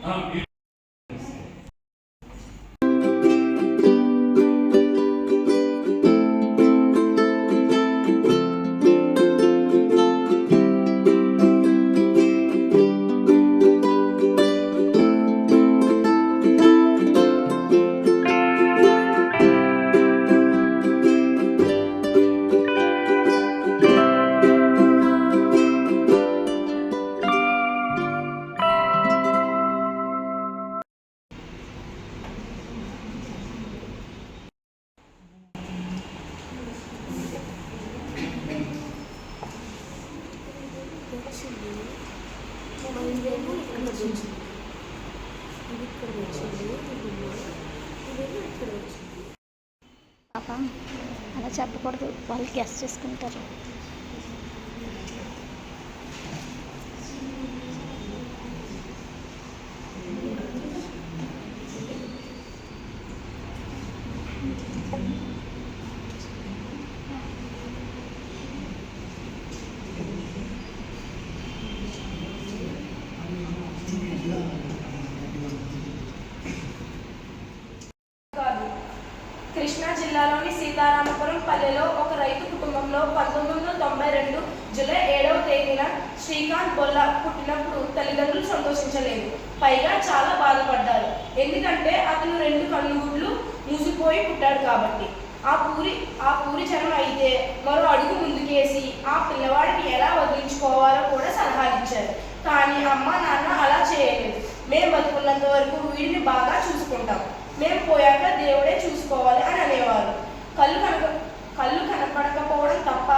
పాపం అలా చెప్పకూడదు, వాళ్ళు గెస్ట్ చేసుకుంటారు. కృష్ణా జిల్లాలోని సీతారామపురం పల్లెలో ఒక రైతు కుటుంబంలో 1992 జూలై 7వ తేదీన శ్రీకాంత్ బొల్ల పుట్టినప్పుడు తల్లిదండ్రులు సంతోషించలేదు, పైగా చాలా బాధపడ్డారు. ఎందుకంటే అతను 2 కన్నుగుడ్లు మూసిపోయి పుట్టాడు కాబట్టి. ఆ పూరి జనం అయితే మరో అడుగు ముందుకేసి ఆ పిల్లవాడిని ఎలా వదిలించుకోవాలో కూడా సలహాలు ఇచ్చారు. కానీ అమ్మ నాన్న అలా చేయలేదు. మేము బతుకున్నంత వరకు వీడిని బాగా చూసుకుంటాం, మేము పోయాక దేవుడే చూసుకోవాలి అని అనేవారు. కళ్ళు కనపడకపోవడం తప్ప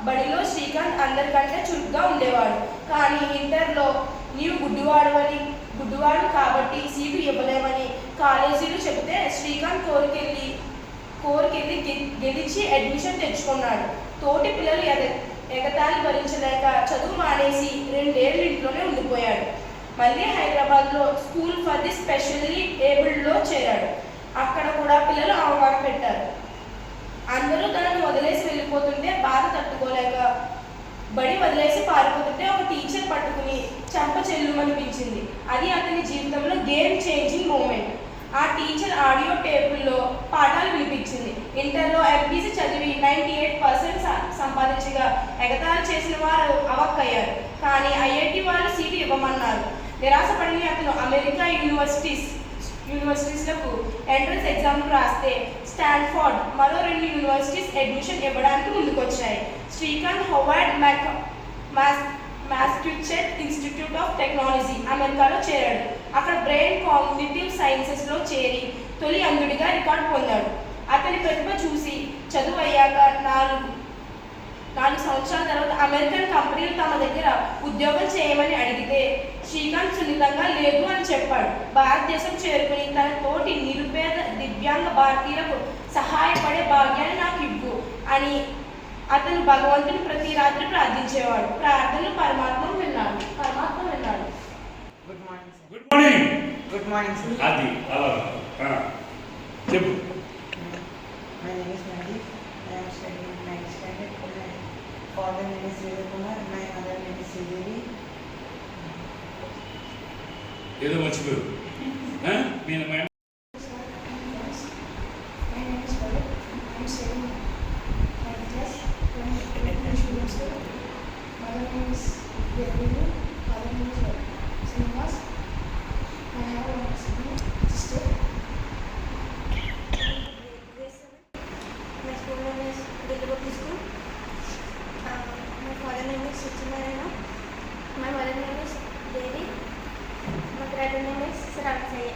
బడిలో శ్రీకాంత్ అందరికంటే చురుగ్గా ఉండేవాడు. కానీ ఇంటర్లో నీవు గుడ్డివాడు కాబట్టి సీటు ఇవ్వలేమని కాలేజీలు చెబితే శ్రీకాంత్ కోరికెళ్ళి గెలిచి అడ్మిషన్ తెచ్చుకున్నాడు. తోటి పిల్లలు ఎగతాళి భరించలేక చదువు మానేసి 2 ఏళ్ళు ఇంట్లోనే ఉండిపోయాడు. మళ్ళీ హైదరాబాద్లో స్కూల్ ఫర్ ది స్పెషల్లీ ఏబుల్డ్లో చేరాడు. అక్కడ కూడా పిల్లలు అవమానం పెట్టారు. అందరూ తనను వదిలేసి వెళ్ళిపోతుంటే బాధ తట్టుకోలేక బడి వదిలేసి పారిపోతుంటే ఒక టీచర్ పట్టుకుని చంప చెల్లుమనిపించింది. అది అతని జీవితంలో గేమ్ చేంజింగ్ మూమెంట్. ఆ టీచర్ ఆడియో టేపుల్లో పాఠాలు వినిపించింది. ఇంటర్లో ఎంపీసీ చదివి 98% సంపాదించగా ఎగతాళి చేసిన వారు అవక్కయ్యారు. కానీ ఐఐటి వాళ్ళు సీటు ఇవ్వమన్నారు. నిరాశపడిన అతను అమెరికా యూనివర్సిటీస్లకు ఎంట్రన్స్ ఎగ్జామ్లు రాస్తే స్టాన్ఫోర్డ్ మరో 2 యూనివర్సిటీస్ అడ్మిషన్ ఇవ్వడానికి ముందుకొచ్చాయి. Srikanth Howard Massachusetts Institute of Technology అమెరికాలో చేరాడు. అక్కడ బ్రెయిన్ కాగ్నిటివ్ సైన్సెస్లో చేరి తొలి అంధుడిగా రికార్డు పొందాడు. అతని ప్రతిభ చూసి చదువు అయ్యాక 4 సంవత్సరాల తర్వాత అమెరికన్ కంపెనీలు తమ దగ్గర ఉద్యోగం చేయమని అడిగితే శ్రీకాంత్ సున్నితంగా లేదు అని చెప్పాడు. భారతదేశం చేరుకుని తన తోటి నిరుపేద దివ్యాంగ భారతీయులకు సహాయపడే భాగ్యాన్ని నాకు ఇవ్వు అని అతను భగవంతుని ప్రతి రాత్రి ప్రార్థించేవాడు. ప్రార్థనలు పరమాత్మ విన్నాడు. Good morning sir. అది అలా చెప్పు. My name is Mandeep. I am studying in 9th standard. My father name is Vijay Kumar. My mother name is Sridevi. ఏదో మర్చిపోయారు. నేను My mother name is Devi. My brother name is Saranjaya.